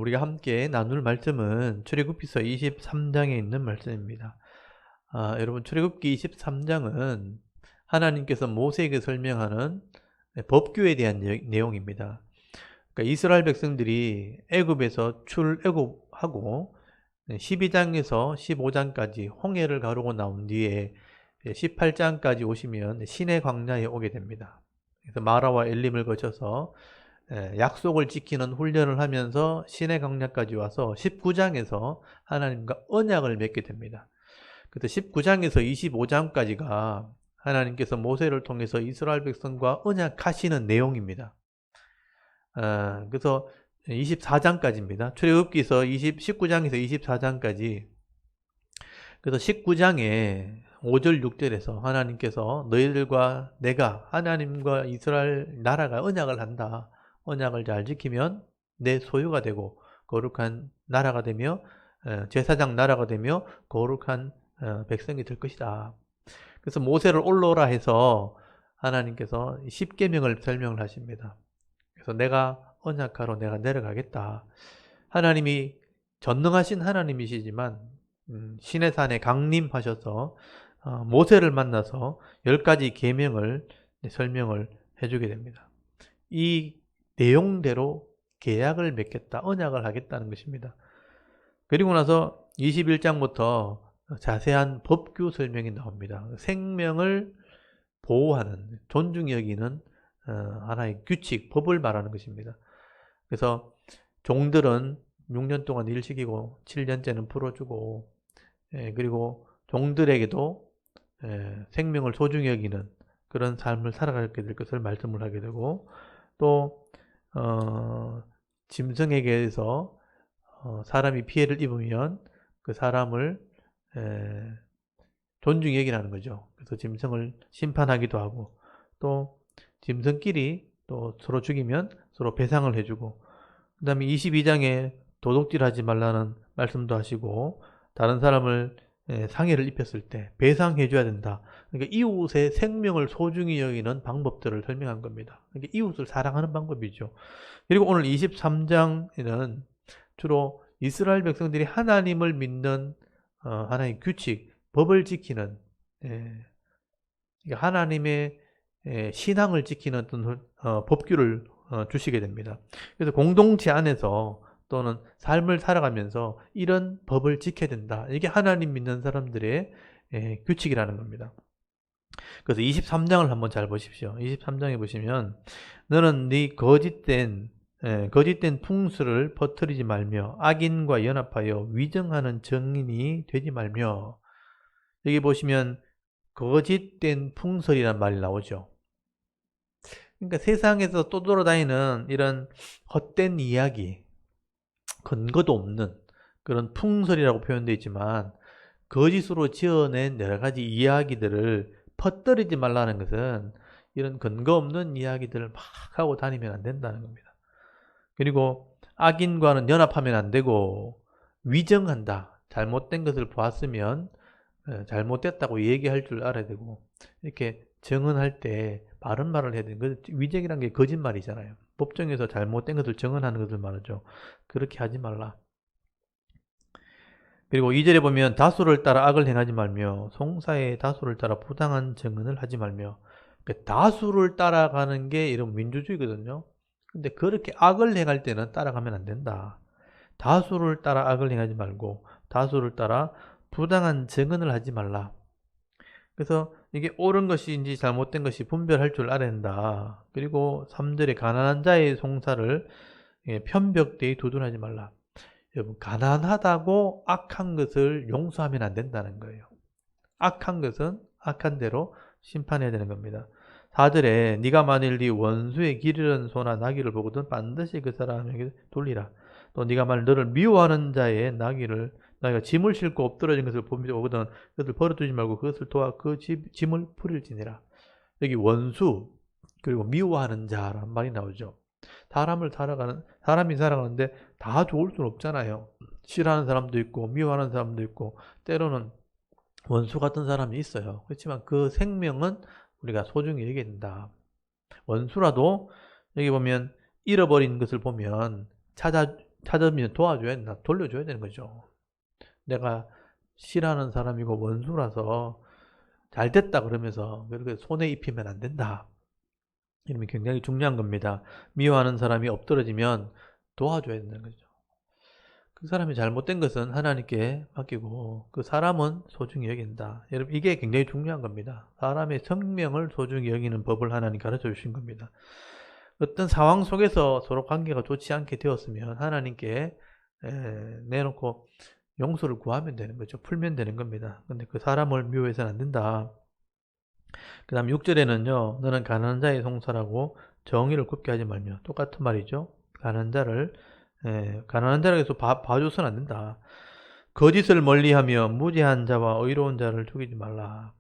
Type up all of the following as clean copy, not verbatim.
우리가 함께 나눌 말씀은 출애굽기서 23장에 있는 말씀입니다. 여러분, 출애굽기 23장은 하나님께서 모세에게 설명하는 법규에 대한 내용입니다. 그러니까 이스라엘 백성들이 애굽에서 출애굽하고 12장에서 15장까지 홍해를 가르고 나온 뒤에 18장까지 오시면 시내 광야에 오게 됩니다. 그래서 마라와 엘림을 거쳐서 약속을 지키는 훈련을 하면서 시내 광야까지 와서 19장에서 하나님과 언약을 맺게 됩니다. 그래서 19장에서 25장까지가 하나님께서 모세를 통해서 이스라엘 백성과 언약하시는 내용입니다. 그래서 24장까지입니다. 출애굽기서 19장에서 24장까지. 그래서 19장에 5절 6절에서 하나님께서 너희들과 내가 하나님과 이스라엘 나라가 언약을 한다. 언약을 잘 지키면 내 소유가 되고 거룩한 나라가 되며 제사장 나라가 되며 거룩한 백성이 될 것이다. 그래서 모세를 올라오라 해서 하나님께서 십계명을 설명을 하십니다. 그래서 내가 언약하러 내가 내려가겠다. 하나님이 전능하신 하나님이시지만 시내산에 강림하셔서 모세를 만나서 10가지 계명을 설명을 해주게 됩니다. 이 내용대로 계약을 맺겠다, 언약을 하겠다는 것입니다. 그리고 나서 21장부터 자세한 법규 설명이 나옵니다. 생명을 보호하는, 존중히 여기는 하나의 규칙, 법을 말하는 것입니다. 그래서 종들은 6년 동안 일 시키고 7년째는 풀어주고, 그리고 종들에게도 생명을 소중히 여기는 그런 삶을 살아가게 될 것을 말씀을 하게 되고, 또 짐승에게서 사람이 피해를 입으면 그 사람을 존중히 여기라는 거죠. 그래서 짐승을 심판하기도 하고, 또 짐승끼리 또 서로 죽이면 서로 배상을 해주고, 그 다음에 22장에 도둑질하지 말라는 말씀도 하시고, 다른 사람을 상해를 입혔을 때 배상해줘야 된다. 그러니까 이웃의 생명을 소중히 여기는 방법들을 설명한 겁니다. 그러니까 이웃을 사랑하는 방법이죠. 그리고 오늘 23장에는 주로 이스라엘 백성들이 하나님을 믿는 하나의 규칙, 법을 지키는, 하나님의 신앙을 지키는 어떤 법규를 주시게 됩니다. 그래서 공동체 안에서 또는 삶을 살아가면서 이런 법을 지켜야 된다. 이게 하나님 믿는 사람들의 규칙이라는 겁니다. 그래서 23장을 한번 잘 보십시오. 23장에 보시면 너는 네 거짓된 풍수를 퍼뜨리지 말며 악인과 연합하여 위정하는 정인이 되지 말며, 여기 보시면 거짓된 풍설이란 말이 나오죠. 그러니까 세상에서 떠돌아다니는 이런 헛된 이야기, 근거도 없는 그런 풍설이라고 표현되어 있지만 거짓으로 지어낸 여러 가지 이야기들을 퍼뜨리지 말라는 것은 이런 근거 없는 이야기들을 막 하고 다니면 안 된다는 겁니다. 그리고 악인과는 연합하면 안 되고, 위정한다. 잘못된 것을 보았으면 잘못됐다고 얘기할 줄 알아야 되고, 이렇게 정언할 때 바른 말을 해야 되는 거죠. 위정이란 게 거짓말이잖아요. 법정에서 잘못된 것을 정언하는 것을 말하죠. 그렇게 하지 말라. 그리고 2절에 보면 다수를 따라 악을 행하지 말며 송사의 다수를 따라 부당한 정언을 하지 말며, 다수를 따라가는 게 이런 민주주의거든요. 근데 그렇게 악을 행할 때는 따라가면 안 된다. 다수를 따라 악을 행하지 말고 다수를 따라 부당한 정언을 하지 말라. 그래서 이게 옳은 것인지 잘못된 것이 분별할 줄 알아야 된다. 그리고 3절에 가난한 자의 송사를 편벽되이 두둔하지 말라. 여러분, 가난하다고 악한 것을 용서하면 안 된다는 거예요. 악한 것은 악한 대로 심판해야 되는 겁니다. 4절에 네가 만일 네 원수의 길 잃은 소나 나귀를 보거든 반드시 그 사람에게 돌리라. 또 네가 만일 너를 미워하는 자의 나귀가 짐을 싣고 엎드러진 것을 보거든 그것을 버려두지 말고 그것을 도와 그 짐을 풀일지니라. 여기 원수 그리고 미워하는 자라는 말이 나오죠. 사람이 살아가는데 다 좋을 수는 없잖아요. 싫어하는 사람도 있고 미워하는 사람도 있고 때로는 원수 같은 사람이 있어요. 그렇지만 그 생명은 우리가 소중히 여겨야 된다. 원수라도 여기 보면 잃어버린 것을 보면 찾으면 도와줘야 된다. 돌려줘야 되는 거죠. 내가 싫어하는 사람이고 원수라서 잘 됐다 그러면서 그렇게 손에 입히면 안 된다. 이러면 굉장히 중요한 겁니다. 미워하는 사람이 엎드러지면 도와줘야 되는 거죠. 그 사람이 잘못된 것은 하나님께 맡기고 그 사람은 소중히 여긴다. 여러분 이게 굉장히 중요한 겁니다. 사람의 생명을 소중히 여기는 법을 하나님 가르쳐 주신 겁니다. 어떤 상황 속에서 서로 관계가 좋지 않게 되었으면 하나님께 내놓고 용서를 구하면 되는 거죠. 풀면 되는 겁니다. 근데 그 사람을 미워해서는 안 된다. 그 다음 6절에는요. 너는 가난한 자의 송사라고 정의를 굽게 하지 말며 똑같은 말이죠. 가난한 자를 해서 봐줘서는 안 된다. 거짓을 멀리하며 무죄한 자와 의로운 자를 죽이지 말라.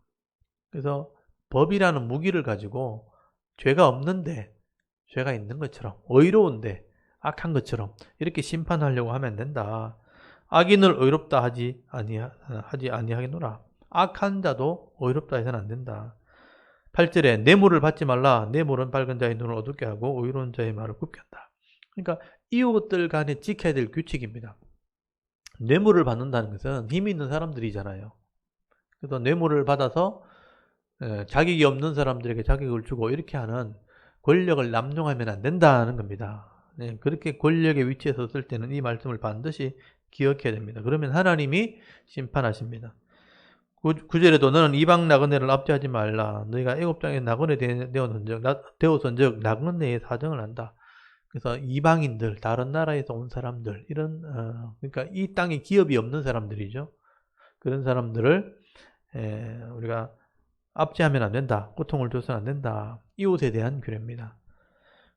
그래서 법이라는 무기를 가지고 죄가 없는데 죄가 있는 것처럼 의로운데 악한 것처럼 이렇게 심판하려고 하면 안 된다. 악인을 의롭다 하지 아니하겠노라. 악한 자도 의롭다 해서는 안 된다. 8절에 뇌물을 받지 말라. 뇌물은 밝은 자의 눈을 어둡게 하고 의로운 자의 말을 굽게 한다. 그러니까 이웃들 간에 지켜야 될 규칙입니다. 뇌물을 받는다는 것은 힘이 있는 사람들이잖아요. 그래서 뇌물을 받아서 자격이 없는 사람들에게 자격을 주고 이렇게 하는 권력을 남용하면 안 된다는 겁니다. 그렇게 권력의 위치에 섰을 때는 이 말씀을 반드시 기억해야 됩니다. 그러면 하나님이 심판하십니다. 9절에도 너는 이방 나그네를 압제하지 말라. 너희가 애굽 땅에 나그네 되었은즉 나그네의 사정을 안다. 그래서 이방인들, 다른 나라에서 온 사람들, 이런 그러니까 이 땅에 기업이 없는 사람들이죠. 그런 사람들을 우리가 압제하면 안 된다. 고통을 줘서는 안 된다. 이웃에 대한 규례입니다.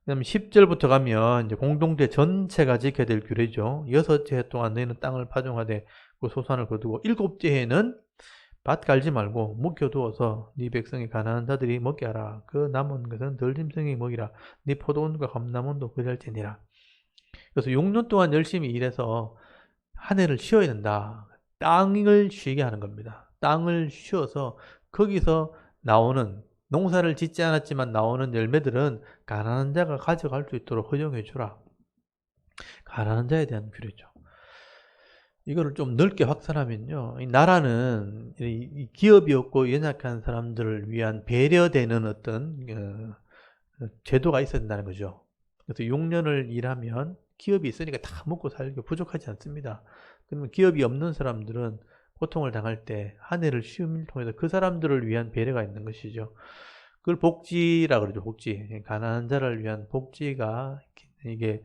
그다음 10절부터 가면 이제 공동체 전체가 지켜야 될 규례죠. 6째 동안 너희는 땅을 파종하되 그 소산을 거두고 7째 해에는 밭 갈지 말고 묵혀두어서 네 백성이 가난한 자들이 먹게 하라. 그 남은 것은 덜 짐승이 먹이라. 네 포도원과 감람원도 그럴지니라. 그래서 6년 동안 열심히 일해서 한 해를 쉬어야 된다. 땅을 쉬게 하는 겁니다. 땅을 쉬어서 거기서 나오는 농사를 짓지 않았지만 나오는 열매들은 가난한 자가 가져갈 수 있도록 허용해 주라. 가난한 자에 대한 규례죠. 이거를 좀 넓게 확산하면요. 이 나라는 이 기업이 없고 연약한 사람들을 위한 배려되는 어떤 제도가 있어야 된다는 거죠. 그래서 6년을 일하면 기업이 있으니까 다 먹고 살기 부족하지 않습니다. 그러면 기업이 없는 사람들은 고통을 당할 때 한 해를 쉼을 통해서 그 사람들을 위한 배려가 있는 것이죠. 그걸 복지라 그러죠. 복지. 가난한 자를 위한 복지가 이게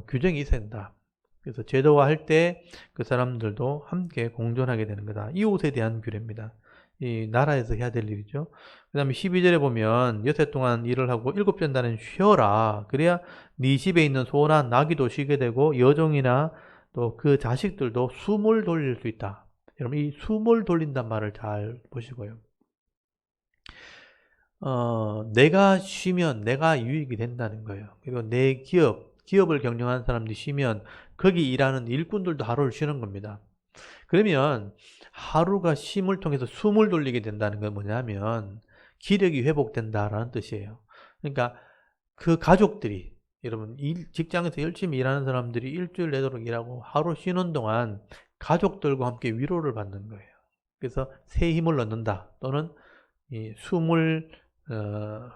규정이 있어야 된다. 그래서 제도화할 때 그 사람들도 함께 공존하게 되는 거다. 이웃에 대한 규례입니다. 이 나라에서 해야 될 일이죠. 그 다음에 12절에 보면 6해 동안 일을 하고 7째 날은 쉬어라. 그래야 네 집에 있는 소나 나귀도 쉬게 되고 여종이나 또 그 자식들도 숨을 돌릴 수 있다. 여러분 이 숨을 돌린단 말을 잘 보시고요. 내가 쉬면 내가 유익이 된다는 거예요. 그리고 내 기업을 경영하는 사람들이 쉬면 거기 일하는 일꾼들도 하루를 쉬는 겁니다. 그러면 하루가 쉼을 통해서 숨을 돌리게 된다는 건 뭐냐면 기력이 회복된다라는 뜻이에요. 그러니까 그 가족들이 여러분 직장에서 열심히 일하는 사람들이 일주일 내도록 일하고 하루 쉬는 동안 가족들과 함께 위로를 받는 거예요. 그래서 새 힘을 얻는다 또는 이 숨을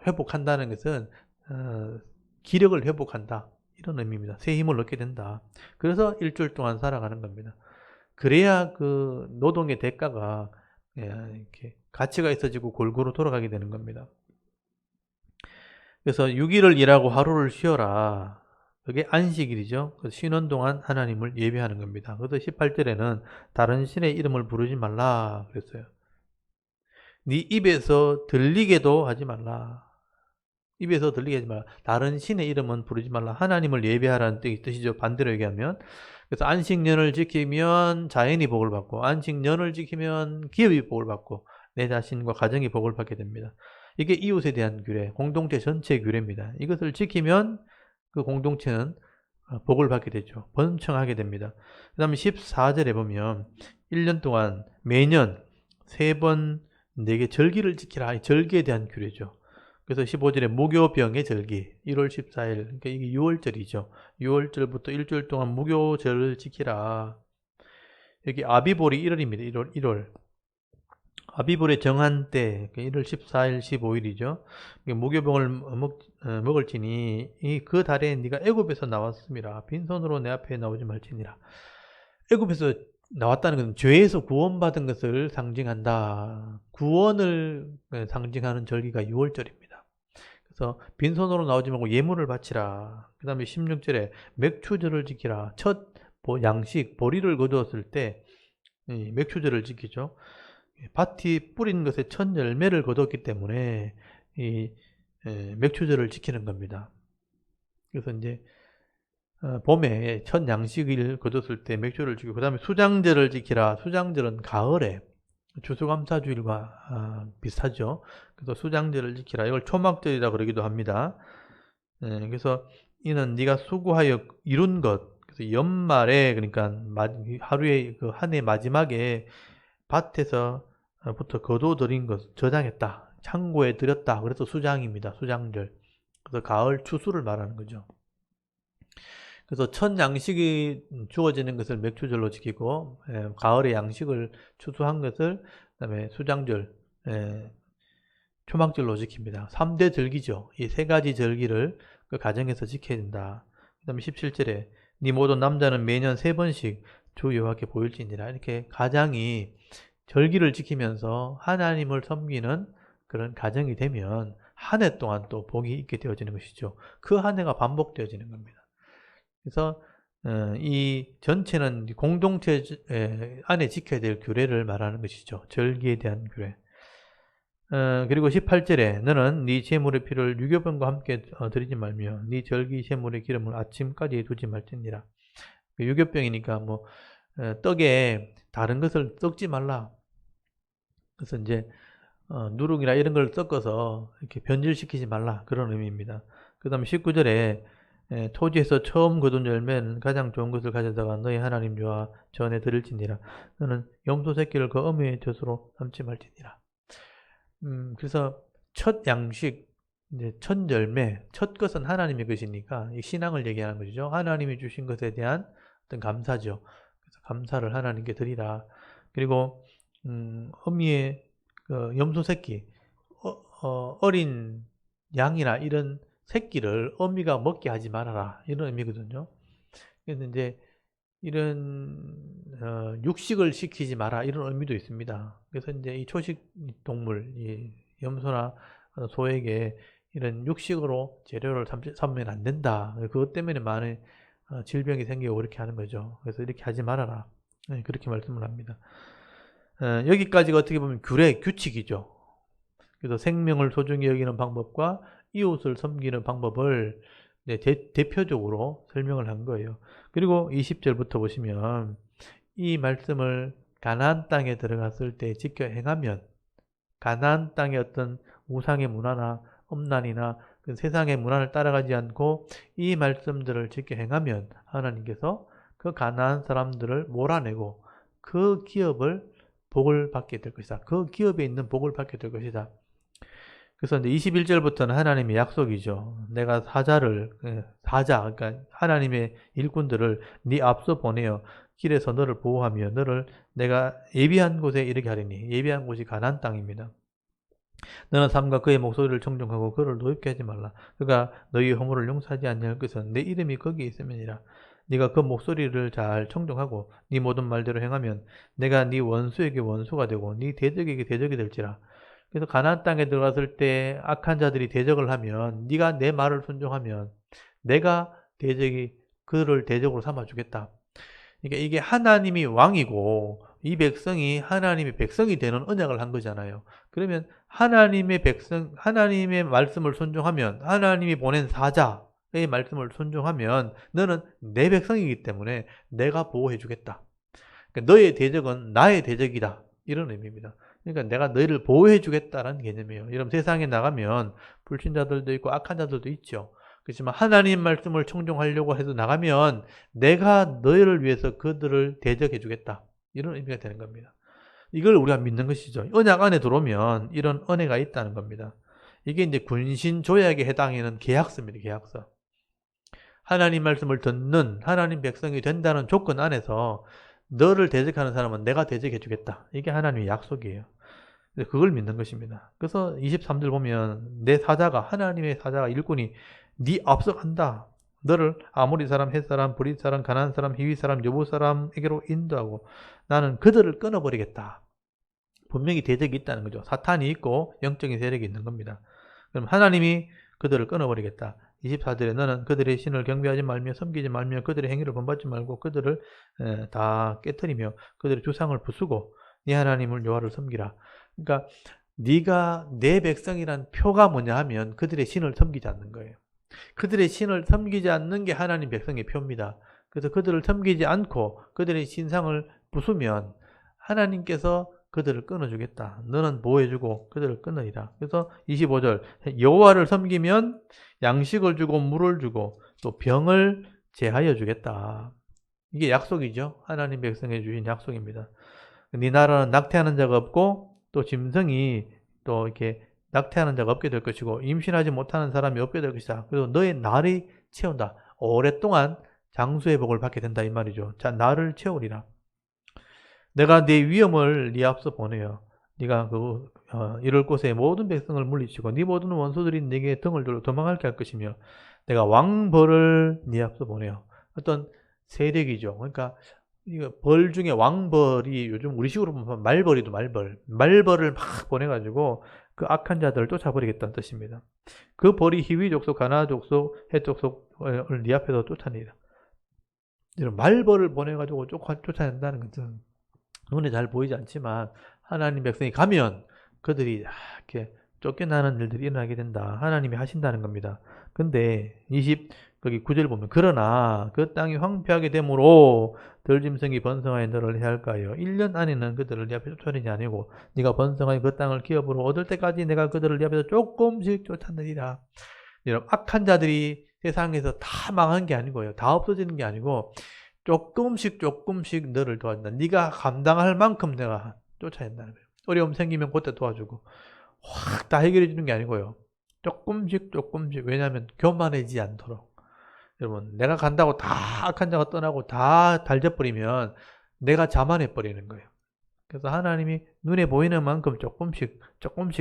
회복한다는 것은 기력을 회복한다 이런 의미입니다. 새 힘을 얻게 된다. 그래서 일주일 동안 살아가는 겁니다. 그래야 그 노동의 대가가 이렇게 가치가 있어지고 골고루 돌아가게 되는 겁니다. 그래서 6일을 일하고 하루를 쉬어라. 그게 안식일이죠. 쉬는 동안 하나님을 예배하는 겁니다. 그래서 18절에는 다른 신의 이름을 부르지 말라 그랬어요. 네 입에서 들리게도 하지 말라. 입에서 들리게 하지 말라. 다른 신의 이름은 부르지 말라. 하나님을 예배하라는 뜻이죠. 반대로 얘기하면. 그래서 안식년을 지키면 자연이 복을 받고 안식년을 지키면 기업이 복을 받고 내 자신과 가정이 복을 받게 됩니다. 이게 이웃에 대한 규례, 공동체 전체의 규례입니다. 이것을 지키면 그 공동체는 복을 받게 되죠. 번창하게 됩니다. 그 다음에 14절에 보면 1년 동안 매년 3번 내게 절기를 지키라. 절기에 대한 규례죠. 그래서 15절에 무교병의 절기 1월 14일 그러니까 이게 6월절이죠. 6월절부터 일주일 동안 무교절을 지키라. 여기 아비볼이 1월입니다. 1월. 아비볼의 정한 때 1월 14일, 15일이죠. 무교병을 먹을지니 그 달에 네가 애굽에서 나왔음이라. 빈손으로 내 앞에 나오지 말지니라. 애굽에서 나왔다는 것은 죄에서 구원받은 것을 상징한다. 구원을 상징하는 절기가 6월절입니다. 그래서 빈손으로 나오지 말고 예물을 바치라. 그 다음에 16절에 맥추절을 지키라. 첫 양식, 보리를 거두었을 때 맥추절을 지키죠. 밭이 뿌린 것의 첫 열매를 거뒀기 때문에 이 맥추절을 지키는 겁니다. 그래서 이제 봄에 첫 양식을 거뒀을 때 맥주를 지키고 그 다음에 수장절을 지키라. 수장절은 가을에 추수감사주일과 비슷하죠. 그래서 수장절을 지키라. 이걸 초막절이라 그러기도 합니다. 그래서 이는 네가 수고하여 이룬 것. 그래서 연말에 그러니까 하루에 그 한 해 마지막에 밭에서부터 거둬들인 것 저장했다. 창고에 들였다. 그래서 수장입니다. 수장절. 그래서 가을 추수를 말하는 거죠. 그래서 첫 양식이 주어지는 것을 맥추절로 지키고 가을의 양식을 추수한 것을 그다음에 수장절, 초막절로 지킵니다. 3대 절기죠. 이 세 가지 절기를 그 가정에서 지켜야 된다. 그 다음에 17절에 네 모든 남자는 매년 3번씩 주 여호와께 보일지니라. 이렇게 가장이 절기를 지키면서 하나님을 섬기는 그런 가정이 되면 한 해 동안 또 복이 있게 되어지는 것이죠. 그 한 해가 반복되어지는 겁니다. 그래서 이 전체는 공동체 안에 지켜야 될 규례를 말하는 것이죠. 절기에 대한 규례. 그리고 18절에 너는 네 제물의 피를 유교병과 함께 드리지 말며 네 절기 제물의 기름을 아침까지 두지 말지니라. 유교병이니까 뭐 떡에 다른 것을 섞지 말라. 그래서 이제 누룩이나 이런 걸 섞어서 이렇게 변질시키지 말라 그런 의미입니다. 그 다음에 19절에 토지에서 처음 거둔 열매는 가장 좋은 것을 가져다가 너희 하나님 여호와 전에 드릴지니라. 너는 염소 새끼를 그 어미의 젖으로 삼지 말지니라. 그래서 첫 양식, 이제 첫 열매, 첫 것은 하나님의 것이니까 이 신앙을 얘기하는 것이죠. 하나님이 주신 것에 대한 어떤 감사죠. 그래서 감사를 하나님께 드리라. 그리고 어미의 그 염소 새끼, 어린 양이나 이런 새끼를 어미가 먹게 하지 말아라 이런 의미거든요. 그래서 이제 이런 육식을 시키지 마라 이런 의미도 있습니다. 그래서 이제 이 초식 동물, 이 염소나 소에게 이런 육식으로 재료를 삼으면 안 된다. 그것 때문에 많은 질병이 생기고 그렇게 하는 거죠. 그래서 이렇게 하지 말아라. 그렇게 말씀을 합니다. 여기까지가 어떻게 보면 규칙이죠. 그래서 생명을 소중히 여기는 방법과 이웃을 섬기는 방법을 대표적으로 설명을 한 거예요. 그리고 20절부터 보시면 이 말씀을 가나안 땅에 들어갔을 때 지켜 행하면 가나안 땅의 어떤 우상의 문화나 엄난이나 그 세상의 문화를 따라가지 않고 이 말씀들을 지켜 행하면 하나님께서 그 가나안 사람들을 몰아내고 그 기업을 복을 받게 될 것이다. 그 기업에 있는 복을 받게 될 것이다. 그래서 이제 21절부터는 하나님의 약속이죠. 내가 사자, 그러니까 하나님의 일꾼들을 네 앞서 보내어 길에서 너를 보호하며 너를 내가 예비한 곳에 이르게 하리니 예비한 곳이 가나안 땅입니다. 너는 삼가 그의 목소리를 청종하고 그를 노엽게 하지 말라. 그가 너희 허물을 용서하지 아니할 것은 내 이름이 거기에 있음이니라. 네가 그 목소리를 잘 청종하고 네 모든 말대로 행하면 내가 네 원수에게 원수가 되고 네 대적에게 대적이 될지라. 그래서 가나안 땅에 들어갔을 때 악한 자들이 대적을 하면 네가 내 말을 순종하면 내가 그를 대적으로 삼아주겠다. 그러니까 이게 하나님이 왕이고 이 백성이 하나님의 백성이 되는 언약을 한 거잖아요. 그러면 하나님의 말씀을 순종하면 하나님이 보낸 사자의 말씀을 순종하면 너는 내 백성이기 때문에 내가 보호해 주겠다. 그러니까 너의 대적은 나의 대적이다. 이런 의미입니다. 그러니까 내가 너희를 보호해 주겠다라는 개념이에요. 여러분 세상에 나가면 불신자들도 있고 악한 자들도 있죠. 그렇지만 하나님 말씀을 청종하려고 해서 나가면 내가 너희를 위해서 그들을 대적해 주겠다. 이런 의미가 되는 겁니다. 이걸 우리가 믿는 것이죠. 언약 안에 들어오면 이런 은혜가 있다는 겁니다. 이게 이제 군신 조약에 해당하는 계약서입니다. 계약서. 하나님 말씀을 듣는 하나님 백성이 된다는 조건 안에서 너를 대적하는 사람은 내가 대적해 주겠다. 이게 하나님의 약속이에요. 그걸 믿는 것입니다. 그래서 23절 보면 내 사자가, 하나님의 사자가, 일꾼이 네 앞서간다. 너를 아모리 사람, 헷 사람, 브릿 사람, 가나안 사람, 히위 사람, 여부 사람에게로 인도하고 나는 그들을 끊어버리겠다. 분명히 대적이 있다는 거죠. 사탄이 있고 영적인 세력이 있는 겁니다. 그럼 하나님이 그들을 끊어버리겠다. 24절에 너는 그들의 신을 경배하지 말며 섬기지 말며 그들의 행위를 본받지 말고 그들을 다 깨뜨리며 그들의 주상을 부수고 네 하나님을 여호와를 섬기라. 그러니까 네가 내 백성이란 표가 뭐냐 하면 그들의 신을 섬기지 않는 거예요. 그들의 신을 섬기지 않는 게 하나님 백성의 표입니다. 그래서 그들을 섬기지 않고 그들의 신상을 부수면 하나님께서 그들을 끊어주겠다. 너는 보호해주고 그들을 끊으리라. 그래서 25절 여호와를 섬기면 양식을 주고 물을 주고 또 병을 제하여 주겠다. 이게 약속이죠. 하나님 백성에 주신 약속입니다. 네 나라는 낙태하는 자가 없고 또 짐승이 또 이렇게 낙태하는 자가 없게 될 것이고 임신하지 못하는 사람이 없게 될 것이다. 그리고 너의 날이 채운다. 오랫동안 장수의 복을 받게 된다 이 말이죠. 자, 날을 채우리라. 내가 네 위엄을 네 앞서 보내요. 네가 이럴 곳에 모든 백성을 물리치고 네 모든 원수들이 네게 등을 돌려 도망하게 할 것이며 내가 왕벌을 네 앞서 보내요. 어떤 세력이죠. 그러니까 이거 벌 중에 왕벌이 요즘 우리식으로 보면 말벌이도 말벌을 막 보내가지고 그 악한 자들을 쫓아버리겠다는 뜻입니다. 그 벌이 히위 족속, 가나안 족속, 헷 족속을 네 앞에서 쫓아내리라. 말벌을 보내가지고 쫓아낸다는 것은 눈에 잘 보이지 않지만 하나님 백성이 가면 그들이 이렇게 쫓겨나는 일들이 일어나게 된다. 하나님이 하신다는 겁니다. 근데 거기 9절 보면 그러나 그 땅이 황폐하게 되므로 들짐승이 번성하여 너를 해할까요? 1년 안에는 그들을 네 앞에 쫓아내지 아니고 네가 번성하여 그 땅을 기업으로 얻을 때까지 내가 그들을 네 앞에서 조금씩 쫓아내리라. 여러분 악한 자들이 세상에서 다 망한 게 아니고요. 다 없어지는 게 아니고 조금씩 너를 도와준다. 네가 감당할 만큼 내가 쫓아낸다는 거예요. 어려움 생기면 그때 도와주고 확 다 해결해 주는 게 아니고요. 조금씩 왜냐하면 교만해지지 않도록. 여러분 내가 간다고 다 악한 자가 떠나고 다 달져버리면 내가 자만해 버리는 거예요. 그래서 하나님이 눈에 보이는 만큼 조금씩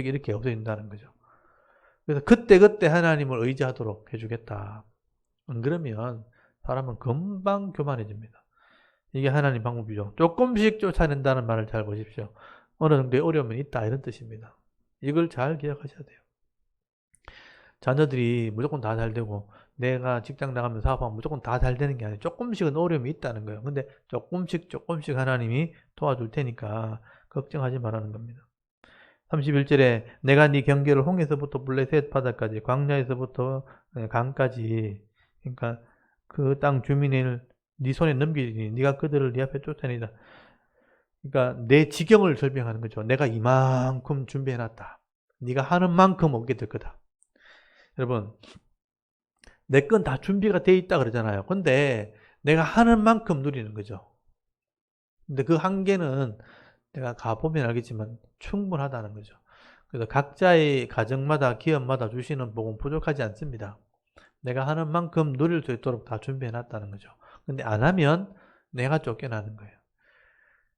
이렇게 없어진다는 거죠. 그래서 그때 하나님을 의지하도록 해주겠다. 안 그러면 사람은 금방 교만해집니다. 이게 하나님 방법이죠. 조금씩 쫓아낸다는 말을 잘 보십시오. 어느 정도의 어려움이 있다 이런 뜻입니다. 이걸 잘 기억하셔야 돼요. 자녀들이 무조건 다 잘 되고 내가 직장 나가면 사업하면 무조건 다 잘 되는 게 아니에요. 조금씩은 어려움이 있다는 거예요. 근데 조금씩 하나님이 도와줄 테니까 걱정하지 말라는 겁니다. 31절에 내가 네 경계를 홍해서부터 블레셋 바다까지 광야에서부터 강까지 그러니까 그 땅 주민을 네 손에 넘기니 네가 그들을 네 앞에 쫓아내리라. 그러니까 내 지경을 설명하는 거죠. 내가 이만큼 준비해놨다. 네가 하는 만큼 얻게 될 거다. 여러분 내 건 다 준비가 돼 있다 그러잖아요. 근데 내가 하는 만큼 누리는 거죠. 근데 그 한계는 내가 가보면 알겠지만 충분하다는 거죠. 그래서 각자의 가정마다 기업마다 주시는 복은 부족하지 않습니다. 내가 하는 만큼 누릴 수 있도록 다 준비해놨다는 거죠. 근데 안 하면 내가 쫓겨나는 거예요.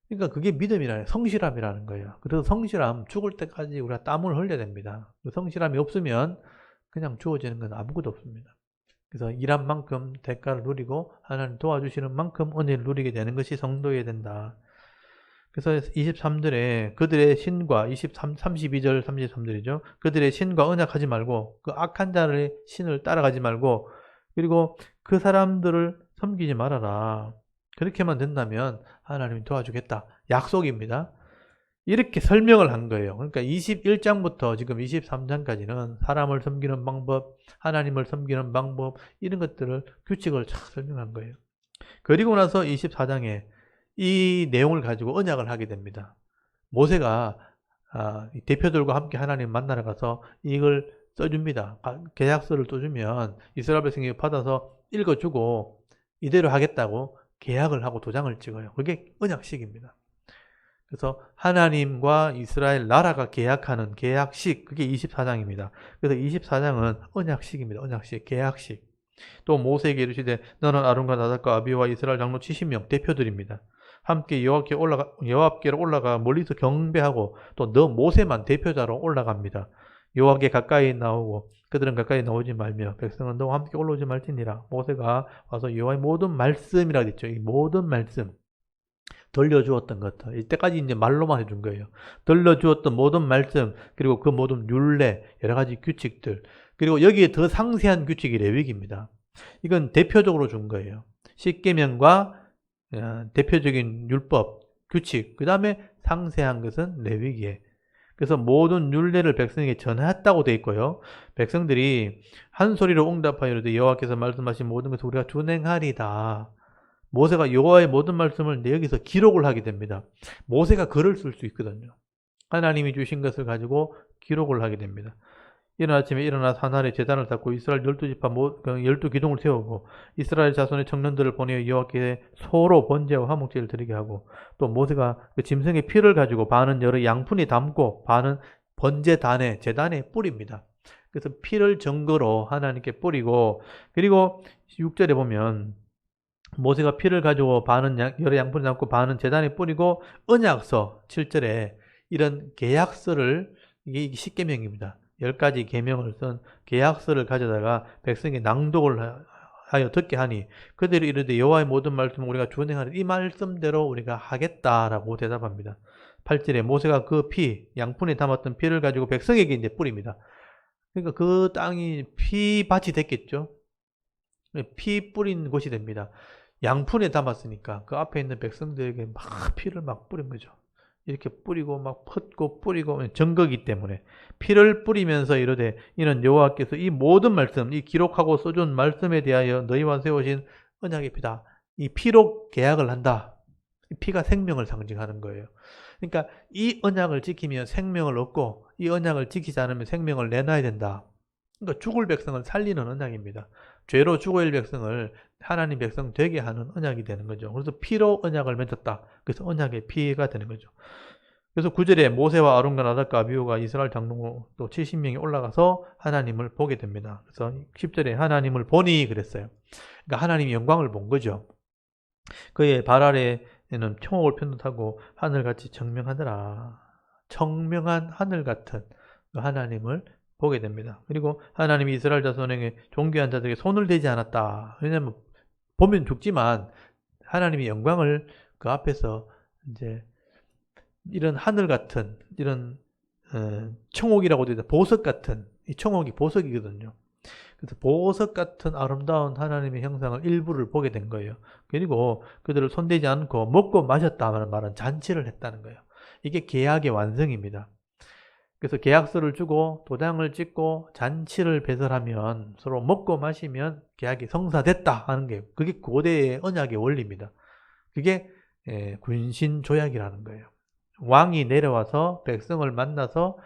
그러니까 그게 믿음이라는 성실함이라는 거예요. 그래서 성실함 죽을 때까지 우리가 땀을 흘려야 됩니다. 성실함이 없으면 그냥 주어지는 건 아무것도 없습니다. 그래서 일한 만큼 대가를 누리고 하나님 도와주시는 만큼 은혜를 누리게 되는 것이 성도여야 된다. 그래서 23절에 그들의 신과 32절 33절이죠. 그들의 신과 언약하지 말고 그 악한 자의 신을 따라가지 말고 그리고 그 사람들을 섬기지 말아라. 그렇게만 된다면 하나님이 도와주겠다. 약속입니다. 이렇게 설명을 한 거예요. 그러니까 21장부터 지금 23장까지는 사람을 섬기는 방법, 하나님을 섬기는 방법 이런 것들을 규칙을 쫙 설명한 거예요. 그리고 나서 24장에 이 내용을 가지고 언약을 하게 됩니다. 모세가 대표들과 함께 하나님 만나러 가서 이걸 써줍니다. 계약서를 써주면 이스라엘 백성이 받아서 읽어주고 이대로 하겠다고 계약을 하고 도장을 찍어요. 그게 언약식입니다. 그래서 하나님과 이스라엘 나라가 계약하는 계약식, 그게 24장입니다. 그래서 24장은 언약식입니다. 언약식, 계약식. 또 모세에게 이르시되 너는 아론과 나답과 아비와 이스라엘 장로 70명 대표들입니다. 함께 여호와께로 올라가 멀리서 경배하고 또 너 모세만 대표자로 올라갑니다. 여호와께 가까이 나오고 그들은 가까이 나오지 말며 백성은 너와 함께 올라오지 말지니라. 모세가 와서 여호와의 모든 말씀이라고 했죠. 이 모든 말씀 들려주었던 것들, 이때까지 이제 말로만 해준 거예요. 들려주었던 모든 말씀, 그리고 그 모든 율례, 여러 가지 규칙들, 그리고 여기에 더 상세한 규칙이 레위기입니다. 이건 대표적으로 준 거예요. 십계명과 대표적인 율법, 규칙, 그 다음에 상세한 것은 레위기에. 그래서 모든 율례를 백성에게 전했다고 되어 있고요. 백성들이 한 소리로 응답하여 이르되 여호와께서 말씀하신 모든 것을 우리가 준행하리다. 모세가 여호와의 모든 말씀을 여기서 기록을 하게 됩니다. 모세가 글을 쓸 수 있거든요. 하나님이 주신 것을 가지고 기록을 하게 됩니다. 이른 아침에 일어나서 하늘에 제단을 닦고 이스라엘 12지파 12기둥을 세우고 이스라엘 자손의 청년들을 보내어 여호와께 소로 번제와 화목제를 드리게 하고 또 모세가 그 짐승의 피를 가지고 반은 여러 양푼에 담고 반은 번제단에 제단에 뿌립니다. 그래서 피를 증거로 하나님께 뿌리고 그리고 6절에 보면 모세가 피를 가지고 반은 여러 양푼에 담고 반은 제단에 뿌리고 언약서 7절에 이런 계약서를 이게 십계명입니다. 10가지 계명을 쓴 계약서를 가져다가 백성이 낭독을 하여 듣게 하니 그들이 이르되 여호와의 모든 말씀을 우리가 준행하리 이 말씀대로 우리가 하겠다라고 대답합니다. 8절에 모세가 그 양푼에 담았던 피를 가지고 백성에게 이제 뿌립니다. 그러니까 그 땅이 피밭이 됐겠죠. 피 뿌린 곳이 됩니다. 양푼에 담았으니까 그 앞에 있는 백성들에게 막 피를 막 뿌린 거죠. 이렇게 뿌리고 막 퍼고 뿌리고 증거기 때문에 피를 뿌리면서 이르되 이는 여호와께서 이 모든 말씀, 이 기록하고 써준 말씀에 대하여 너희와 세우신 언약의 피다. 이 피로 계약을 한다. 이 피가 생명을 상징하는 거예요. 그러니까 이 언약을 지키면 생명을 얻고 이 언약을 지키지 않으면 생명을 내놔야 된다. 그러니까 죽을 백성을 살리는 언약입니다. 죄로 죽어야 할 백성을 하나님 백성 되게 하는 언약이 되는 거죠. 그래서 피로 언약을 맺었다. 그래서 언약의 피가 되는 거죠. 그래서 9절에 모세와 아론과 나답과 아비후가 이스라엘 장로 또 70명이 올라가서 하나님을 보게 됩니다. 그래서 10절에 하나님을 보니 그랬어요. 그러니까 하나님이 영광을 본 거죠. 그의 발 아래에는 청옥을 편듯하고 하늘같이 청명하더라. 청명한 하늘 같은 하나님을 보게 됩니다. 그리고 하나님이 이스라엘 자손에게 존귀한 자들에게 손을 대지 않았다. 왜냐하면 보면 죽지만 하나님의 영광을 그 앞에서 이제 이런 하늘 같은 이런 청옥이라고 되어 있다. 보석 같은 이 청옥이 보석이거든요. 그래서 보석 같은 아름다운 하나님의 형상을 일부를 보게 된 거예요. 그리고 그들을 손대지 않고 먹고 마셨다는 말은 잔치를 했다는 거예요. 이게 계약의 완성입니다. 그래서 계약서를 주고 도장을 찍고 잔치를 배설하면 서로 먹고 마시면 계약이 성사됐다 하는 게 그게 고대의 언약의 원리입니다. 그게 군신조약이라는 거예요. 왕이 내려와서 백성을 만나서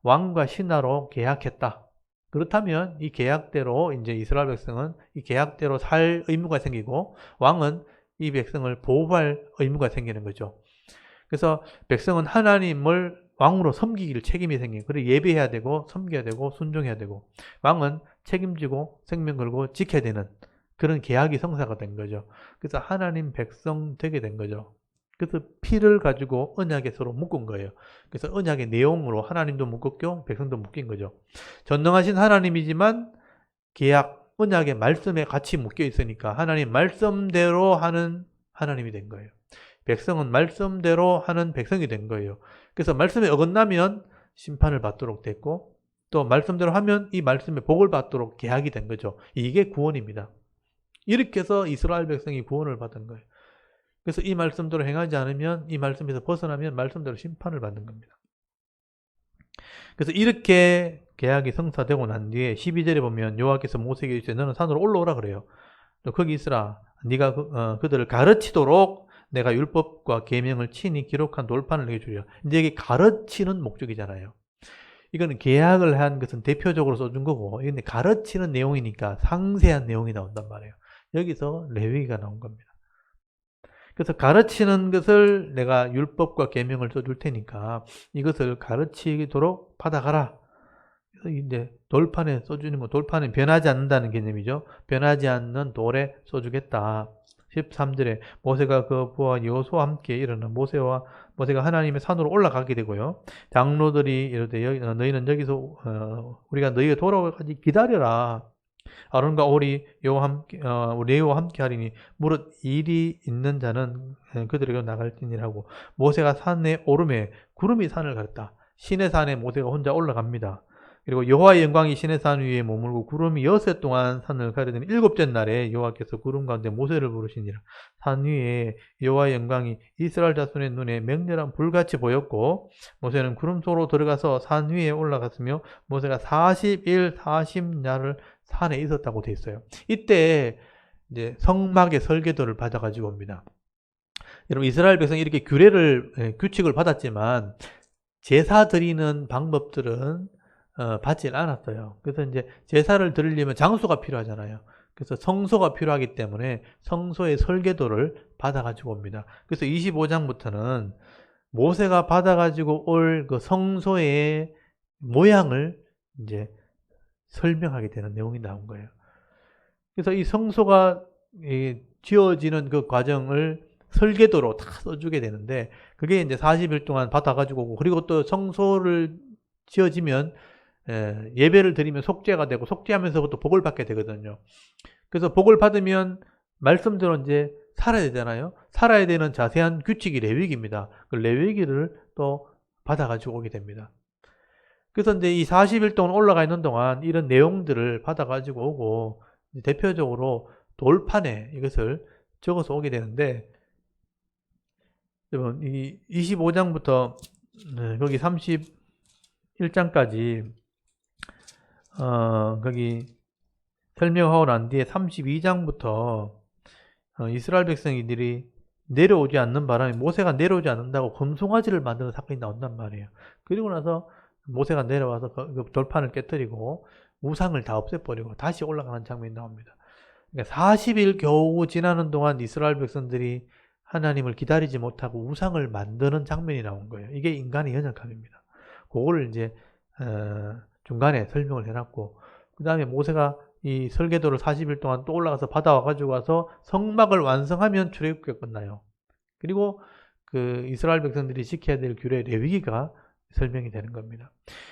왕과 신하로 계약했다. 그렇다면 이 계약대로 이제 이스라엘 백성은 이 계약대로 살 의무가 생기고 왕은 이 백성을 보호할 의무가 생기는 거죠. 그래서 백성은 하나님을 왕으로 섬기기를 책임이 생겨요. 그리고 예배해야 되고 섬겨야 되고 순종해야 되고 왕은 책임지고 생명 걸고 지켜야 되는 그런 계약이 성사가 된 거죠. 그래서 하나님 백성 되게 된 거죠. 그래서 피를 가지고 언약에 서로 묶은 거예요. 그래서 언약의 내용으로 하나님도 묶었고 백성도 묶인 거죠. 전능하신 하나님이지만 계약, 언약의 말씀에 같이 묶여 있으니까 하나님 말씀대로 하는 하나님이 된 거예요. 백성은 말씀대로 하는 백성이 된 거예요. 그래서 말씀에 어긋나면 심판을 받도록 됐고 또 말씀대로 하면 이 말씀에 복을 받도록 계약이 된 거죠. 이게 구원입니다. 이렇게 해서 이스라엘 백성이 구원을 받은 거예요. 그래서 이 말씀대로 행하지 않으면 이 말씀에서 벗어나면 말씀대로 심판을 받는 겁니다. 그래서 이렇게 계약이 성사되고 난 뒤에 12절에 보면 여호와께서 모세에게 이르시되 너는 산으로 올라오라 그래요. 너 거기 있으라. 네가 그들을 가르치도록 내가 율법과 계명을 친히 기록한 돌판을 내게 주리라. 이제 이게 가르치는 목적이잖아요. 이거는 계약을 한 것은 대표적으로 써준 거고 이건 가르치는 내용이니까 상세한 내용이 나온단 말이에요. 여기서 레위기가 나온 겁니다. 그래서 가르치는 것을 내가 율법과 계명을 써줄 테니까 이것을 가르치도록 받아가라. 그래서 이제 돌판에 써주는 거, 돌판은 변하지 않는다는 개념이죠. 변하지 않는 돌에 써주겠다. 13절에 모세가 그 부하 여호수아와 함께 일어나 모세가 하나님의 산으로 올라가게 되고요. 장로들이 이르되 너희는 여기서 우리가 너희가 돌아오기까지 기다려라. 아론과 오리 레위와 함께 하리니 무릇 일이 있는 자는 그들에게 나갈지니라고. 모세가 산에 오르매 구름이 산을 가렸다. 시내 산에 모세가 혼자 올라갑니다. 그리고 여호와의 영광이 시내 산 위에 머물고 구름이 여섯 동안 산을 가리더니 일곱째 날에 여호와께서 구름 가운데 모세를 부르시니라. 산 위에 여호와의 영광이 이스라엘 자손의 눈에 맹렬한 불같이 보였고 모세는 구름 속으로 들어가서 산 위에 올라갔으며 모세가 40일 40야를 산에 있었다고 되어 있어요. 이때 이제 성막의 설계도를 받아가지고 옵니다. 여러분 이스라엘 백성이 이렇게 규칙을 받았지만 제사 드리는 방법들은 받질 않았어요. 그래서 이제 제사를 드리려면 장소가 필요하잖아요. 그래서 성소가 필요하기 때문에 성소의 설계도를 받아가지고 옵니다. 그래서 25장부터는 모세가 받아가지고 올 그 성소의 모양을 이제 설명하게 되는 내용이 나온 거예요. 그래서 이 성소가 지어지는 그 과정을 설계도로 다 써주게 되는데 그게 이제 40일 동안 받아가지고 오고 그리고 또 성소를 지어지면 예배를 드리면 속죄가 되고 속죄하면서부터 복을 받게 되거든요. 그래서 복을 받으면 말씀대로 이제 살아야 되잖아요. 살아야 되는 자세한 규칙이 레위기입니다. 그 레위기를 또 받아가지고 오게 됩니다. 그래서 이제 이 40일 동안 올라가 있는 동안 이런 내용들을 받아가지고 오고 대표적으로 돌판에 이것을 적어서 오게 되는데 여러분 이 25장부터 거기 31장까지 거기 설명하고 난 뒤에 32장부터 이스라엘 백성들이 내려오지 않는 바람에 모세가 내려오지 않는다고 금송아지를 만드는 사건이 나온단 말이에요. 그리고 나서 모세가 내려와서 그 돌판을 깨뜨리고 우상을 다 없애버리고 다시 올라가는 장면이 나옵니다. 그러니까 40일 겨우 지나는 동안 이스라엘 백성들이 하나님을 기다리지 못하고 우상을 만드는 장면이 나온 거예요. 이게 인간의 연약함입니다. 그거를 이제 중간에 설명을 해놨고 그 다음에 모세가 이 설계도를 40일 동안 또 올라가서 받아와가지고 와서 성막을 완성하면 출애굽기가 끝나요. 그리고 그 이스라엘 백성들이 지켜야 될 규례 레위기가 설명이 되는 겁니다.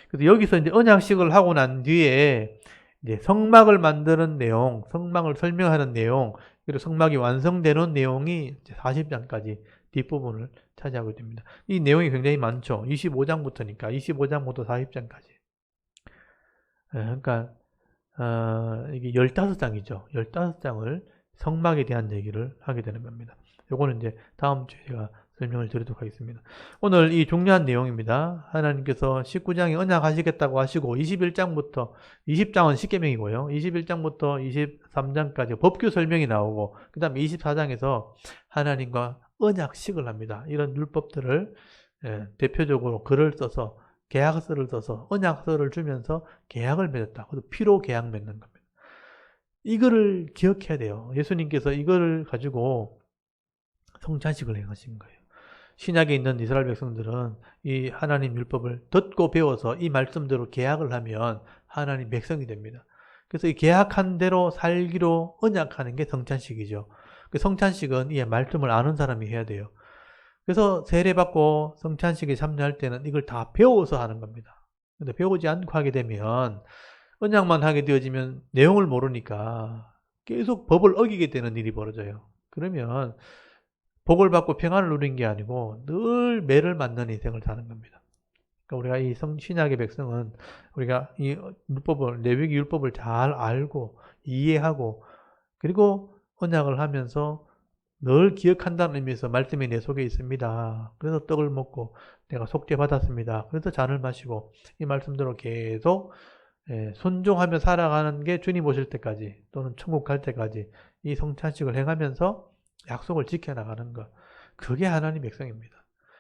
그래서 여기서 이제 언약식을 하고 난 뒤에 이제 성막을 만드는 내용, 성막을 설명하는 내용, 그리고 성막이 완성되는 내용이 40장까지 뒷부분을 차지하고 됩니다. 이 내용이 굉장히 많죠. 25장부터니까 25장부터 40장까지. 그러니까 이게 15장이죠. 15장을 성막에 대한 얘기를 하게 되는 겁니다. 요거는 이제 다음 주에 제가 설명을 드리도록 하겠습니다. 오늘 이 중요한 내용입니다. 하나님께서 19장에 언약하시겠다고 하시고 21장부터 20장은 십계명이고요. 21장부터 23장까지 법규 설명이 나오고 그 다음에 24장에서 하나님과 언약식을 합니다. 이런 율법들을 대표적으로 글을 써서 계약서를 써서 언약서를 주면서 계약을 맺었다. 그래서 피로 계약 맺는 겁니다. 이거를 기억해야 돼요. 예수님께서 이거를 가지고 성찬식을 행하신 거예요. 신약에 있는 이스라엘 백성들은 이 하나님 율법을 듣고 배워서 이 말씀대로 계약을 하면 하나님 백성이 됩니다. 그래서 이 계약한 대로 살기로 언약하는 게 성찬식이죠. 그 성찬식은 이 말씀을 아는 사람이 해야 돼요. 그래서 세례받고 성찬식에 참여할 때는 이걸 다 배워서 하는 겁니다. 근데 배우지 않고 하게 되면 언약만 하게 되어지면 내용을 모르니까 계속 법을 어기게 되는 일이 벌어져요. 그러면 복을 받고 평안을 누린 게 아니고 늘 매를 맞는 인생을 사는 겁니다. 그러니까 우리가 이 신약의 백성은 우리가 이 율법을, 레위기 율법을 잘 알고 이해하고 그리고 언약을 하면서 늘 기억한다는 의미에서 말씀이 내 속에 있습니다. 그래서 떡을 먹고 내가 속죄 받았습니다. 그래서 잔을 마시고 이 말씀대로 계속 순종하며 살아가는 게 주님 오실 때까지 또는 천국 갈 때까지 이 성찬식을 행하면서 약속을 지켜나가는 것. 그게 하나님 백성입니다.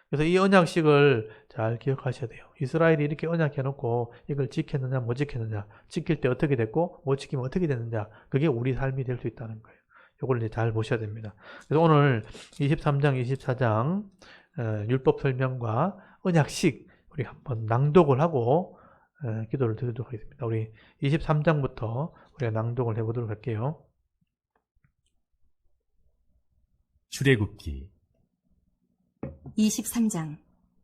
그래서 이 언약식을 잘 기억하셔야 돼요. 이스라엘이 이렇게 언약해놓고 이걸 지켰느냐 못 지켰느냐 지킬 때 어떻게 됐고 못 지키면 어떻게 됐느냐 그게 우리 삶이 될 수 있다는 거예요. 요걸 이제 잘 보셔야 됩니다. 그래서 오늘 23장, 24장 율법 설명과 언약식 우리 한번 낭독을 하고 기도를 드리도록 하겠습니다. 우리 23장부터 우리가 낭독을 해보도록 할게요. 출애굽기 23장.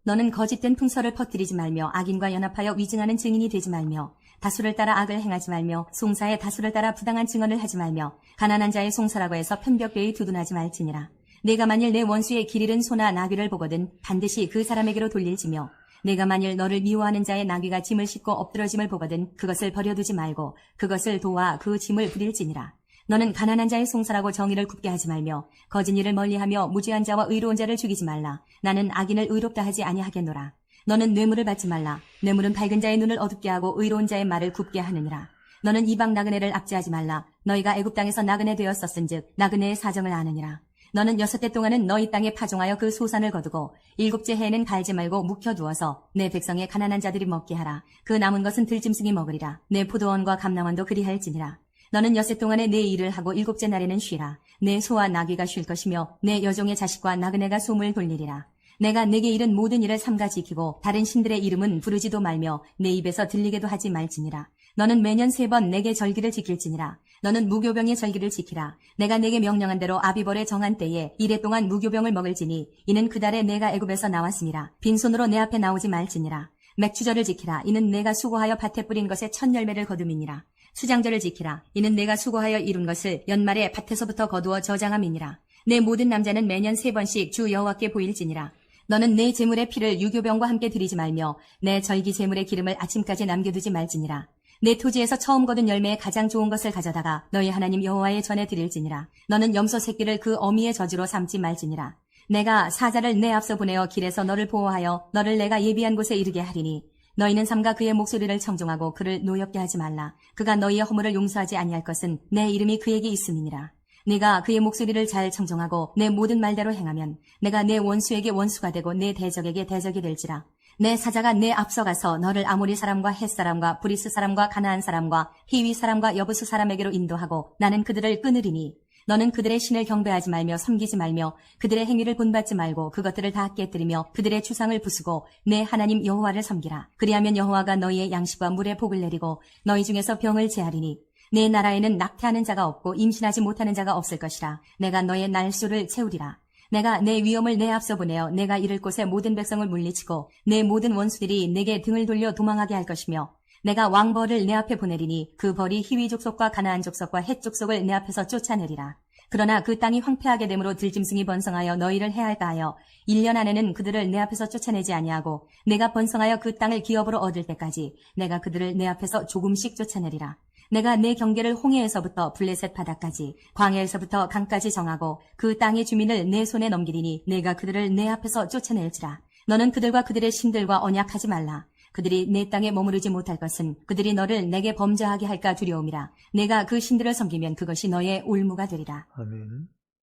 너는 거짓된 풍설을 퍼뜨리지 말며 악인과 연합하여 위증하는 증인이 되지 말며 다수를 따라 악을 행하지 말며 송사의 다수를 따라 부당한 증언을 하지 말며 가난한 자의 송사라고 해서 편벽되이 두둔하지 말지니라. 내가 만일 내 원수의 길 잃은 소나 나귀를 보거든 반드시 그 사람에게로 돌릴지며 내가 만일 너를 미워하는 자의 나귀가 짐을 싣고 엎드러짐을 보거든 그것을 버려두지 말고 그것을 도와 그 짐을 부릴지니라. 너는 가난한 자의 송사라고 정의를 굽게 하지 말며 거짓 일을 멀리하며 무죄한 자와 의로운 자를 죽이지 말라. 나는 악인을 의롭다 하지 아니하겠노라. 너는 뇌물을 받지 말라. 뇌물은 밝은 자의 눈을 어둡게 하고 의로운 자의 말을 굽게 하느니라. 너는 이방 나그네를 압제하지 말라. 너희가 애굽 땅에서 나그네 되었었은즉 나그네의 사정을 아느니라. 너는 6대 동안은 너희 땅에 파종하여 그 소산을 거두고 7째 해에는 갈지 말고 묵혀두어서 내 백성의 가난한 자들이 먹게 하라. 그 남은 것은 들짐승이 먹으리라. 내 포도원과 감람원도 그리할지니라. 너는 6세 동안에 내 일을 하고 7째 날에는 쉬라. 내 소와 나귀가 쉴 것이며 내 여종의 자식과 나그네가 숨을 돌리리라. 내가 내게 이른 모든 일을 삼가 지키고 다른 신들의 이름은 부르지도 말며 내 입에서 들리게도 하지 말지니라. 너는 매년 3번 내게 절기를 지킬지니라. 너는 무교병의 절기를 지키라. 내가 내게 명령한 대로 아비벌의 정한 때에 1해 동안 무교병을 먹을지니 이는 그 달에 내가 애굽에서 나왔음이라. 빈손으로 내 앞에 나오지 말지니라. 맥주절을 지키라. 이는 내가 수고하여 밭에 뿌린 것의 첫 열매를 거둠이니라. 수장절을 지키라. 이는 내가 수고하여 이룬 것을 연말에 밭에서부터 거두어 저장함이니라. 내 모든 남자는 매년 3번씩 주 여호와께 보일지니라. 너는 내 제물의 피를 유교병과 함께 드리지 말며 내 절기 제물의 기름을 아침까지 남겨두지 말지니라. 내 토지에서 처음 거둔 열매의 가장 좋은 것을 가져다가 너희 하나님 여호와의 전에 드릴지니라. 너는 염소 새끼를 그 어미의 저주로 삼지 말지니라. 내가 사자를 내 앞서 보내어 길에서 너를 보호하여 너를 내가 예비한 곳에 이르게 하리니 너희는 삼가 그의 목소리를 청종하고 그를 노엽게 하지 말라. 그가 너희의 허물을 용서하지 아니할 것은 내 이름이 그에게 있음이니라. 네가 그의 목소리를 잘 청종하고 내 모든 말대로 행하면 내가 내 원수에게 원수가 되고 내 대적에게 대적이 될지라. 내 사자가 내 앞서가서 너를 아모리 사람과 헷 사람과 브리스 사람과 가나안 사람과 히위 사람과 여부스 사람에게로 인도하고 나는 그들을 끊으리니 너는 그들의 신을 경배하지 말며 섬기지 말며 그들의 행위를 본받지 말고 그것들을 다 깨뜨리며 그들의 주상을 부수고 내 하나님 여호와를 섬기라. 그리하면 여호와가 너희의 양식과 물에 복을 내리고 너희 중에서 병을 제하리니 내 나라에는 낙태하는 자가 없고 임신하지 못하는 자가 없을 것이라. 내가 너의 날수를 채우리라. 내가 내 위엄을 내 앞서 보내어 내가 이를 곳에 모든 백성을 물리치고 내 모든 원수들이 내게 등을 돌려 도망하게 할 것이며 내가 왕벌을 내 앞에 보내리니 그 벌이 히위 족속과 가나안 족속과 헷 족속을 내 앞에서 쫓아내리라. 그러나 그 땅이 황폐하게 되므로 들짐승이 번성하여 너희를 해할까 하여 1년 안에는 그들을 내 앞에서 쫓아내지 아니하고 내가 번성하여 그 땅을 기업으로 얻을 때까지 내가 그들을 내 앞에서 조금씩 쫓아내리라. 내가 내 경계를 홍해에서부터 블레셋 바다까지 광야에서부터 강까지 정하고 그 땅의 주민을 내 손에 넘기리니 내가 그들을 내 앞에서 쫓아낼지라. 너는 그들과 그들의 신들과 언약하지 말라. 그들이 내 땅에 머무르지 못할 것은 그들이 너를 내게 범죄하게 할까 두려움이라. 내가 그 신들을 섬기면 그것이 너의 올무가 되리라. 아멘.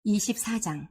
24장.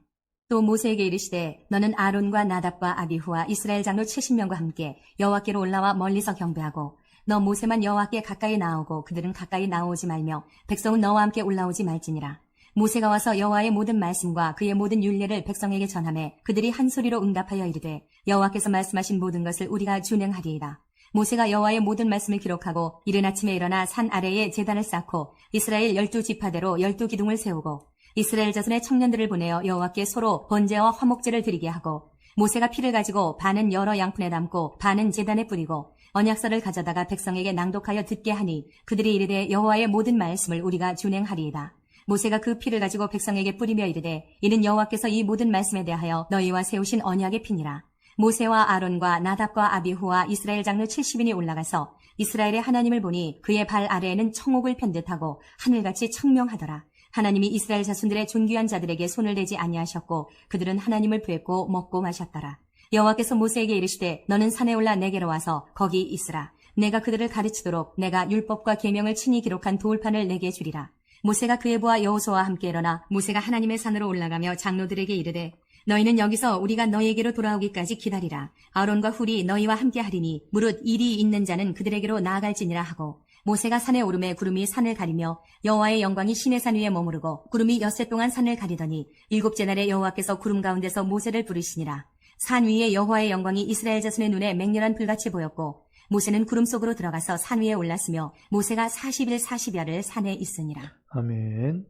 또 모세에게 이르시되 너는 아론과 나답과 아비후와 이스라엘 장로 70명과 함께 여호와께로 올라와 멀리서 경배하고 너 모세만 여호와께 가까이 나오고 그들은 가까이 나오지 말며 백성은 너와 함께 올라오지 말지니라. 모세가 와서 여호와의 모든 말씀과 그의 모든 율례를 백성에게 전하매 그들이 한 소리로 응답하여 이르되 여호와께서 말씀하신 모든 것을 우리가 준행하리이다. 모세가 여호와의 모든 말씀을 기록하고 이른 아침에 일어나 산 아래에 제단을 쌓고 이스라엘 12지파대로 12기둥을 세우고 이스라엘 자손의 청년들을 보내어 여호와께 서로 번제와 화목제를 드리게 하고 모세가 피를 가지고 반은 여러 양푼에 담고 반은 제단에 뿌리고 언약서를 가져다가 백성에게 낭독하여 듣게 하니 그들이 이르되 여호와의 모든 말씀을 우리가 준행하리이다. 모세가 그 피를 가지고 백성에게 뿌리며 이르되 이는 여호와께서 이 모든 말씀에 대하여 너희와 세우신 언약의 피니라. 모세와 아론과 나답과 아비후와 이스라엘 장로 70인이 올라가서 이스라엘의 하나님을 보니 그의 발 아래에는 청옥을 편 듯하고 하늘같이 청명하더라. 하나님이 이스라엘 자손들의 존귀한 자들에게 손을 대지 아니하셨고 그들은 하나님을 뵙고 먹고 마셨더라. 여호와께서 모세에게 이르시되 너는 산에 올라 내게로 와서 거기 있으라. 내가 그들을 가르치도록 내가 율법과 계명을 친히 기록한 돌판을 내게 주리라. 모세가 그의 부하 여호수아와 함께 일어나 모세가 하나님의 산으로 올라가며 장로들에게 이르되 너희는 여기서 우리가 너희에게로 돌아오기까지 기다리라. 아론과 훌이 너희와 함께 하리니 무릇 일이 있는 자는 그들에게로 나아갈지니라 하고 모세가 산에 오르매 구름이 산을 가리며 여호와의 영광이 시내 산 위에 머무르고 구름이 엿새 동안 산을 가리더니 일곱째 날에 여호와께서 구름 가운데서 모세를 부르시니라. 산 위에 여호와의 영광이 이스라엘 자손의 눈에 맹렬한 불같이 보였고 모세는 구름 속으로 들어가서 산 위에 올랐으며 모세가 40일 40야를 산에 있으니라. 아멘.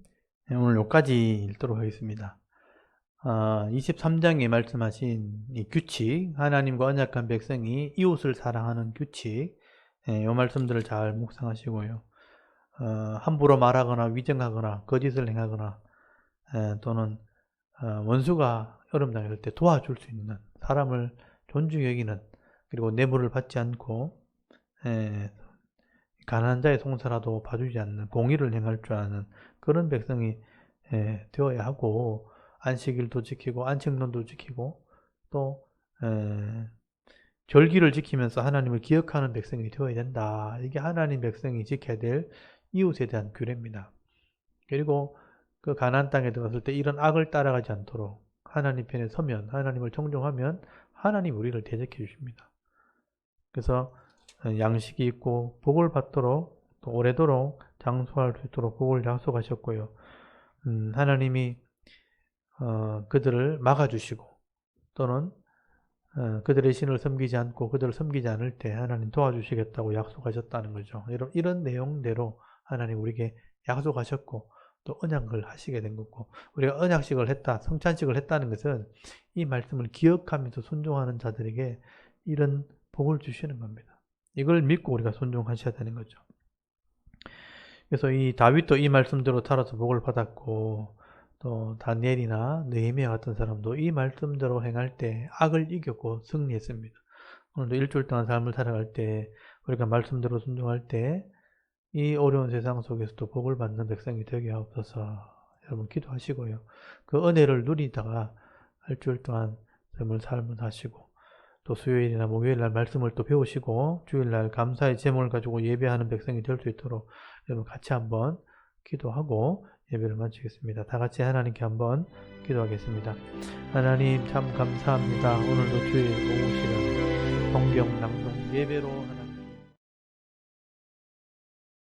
네, 오늘 여기까지 읽도록 하겠습니다. 23장에 말씀하신 이 규칙, 하나님과 언약한 백성이 이웃을 사랑하는 규칙, 이 말씀들을 잘 묵상하시고요. 함부로 말하거나 위증하거나 거짓을 행하거나 또는 원수가 어려움 당할 때 도와줄 수 있는, 사람을 존중히 여기는, 그리고 뇌물을 받지 않고 가난한 자의 송사라도 봐주지 않는, 공의를 행할 줄 아는 그런 백성이 되어야 하고, 안식일도 지키고 안식년도 지키고 또 절기를 지키면서 하나님을 기억하는 백성이 되어야 된다. 이게 하나님 백성이 지켜야 될 이웃에 대한 규례입니다. 그리고 그 가나안 땅에 들어갔을 때 이런 악을 따라가지 않도록 하나님 편에 서면, 하나님을 존중하면 하나님 우리를 대적해 주십니다. 그래서 양식이 있고 복을 받도록 또 오래도록 장수할 수 있도록 복을 약속하셨고요. 하나님이 그들을 막아주시고 또는 그들의 신을 섬기지 않고 그들을 섬기지 않을 때 하나님 도와주시겠다고 약속하셨다는 거죠. 여러분, 이런 내용대로 하나님 우리에게 약속하셨고 또 언약을 하시게 된 거고, 우리가 언약식을 했다, 성찬식을 했다는 것은 이 말씀을 기억하면서 순종하는 자들에게 이런 복을 주시는 겁니다. 이걸 믿고 우리가 순종하셔야 되는 거죠. 그래서 이 다윗도 이 말씀대로 따라서 복을 받았고, 또 다니엘이나 느헤미야 같은 사람도 이 말씀대로 행할 때 악을 이겼고 승리했습니다. 오늘도 일주일 동안 삶을 살아갈 때 우리가 말씀대로 순종할 때 이 어려운 세상 속에서도 복을 받는 백성이 되게 하옵소서. 여러분 기도하시고요. 그 은혜를 누리다가 일주일 동안 삶을 사시고 또 수요일이나 목요일날 말씀을 또 배우시고 주일날 감사의 제목을 가지고 예배하는 백성이 될 수 있도록 여러분 같이 한번 기도하고 예배를 마치겠습니다. 다 같이 하나님께 한번 기도하겠습니다. 하나님 참 감사합니다. 오늘도 주일 오후 시간 성경 낭송 예배로 하나님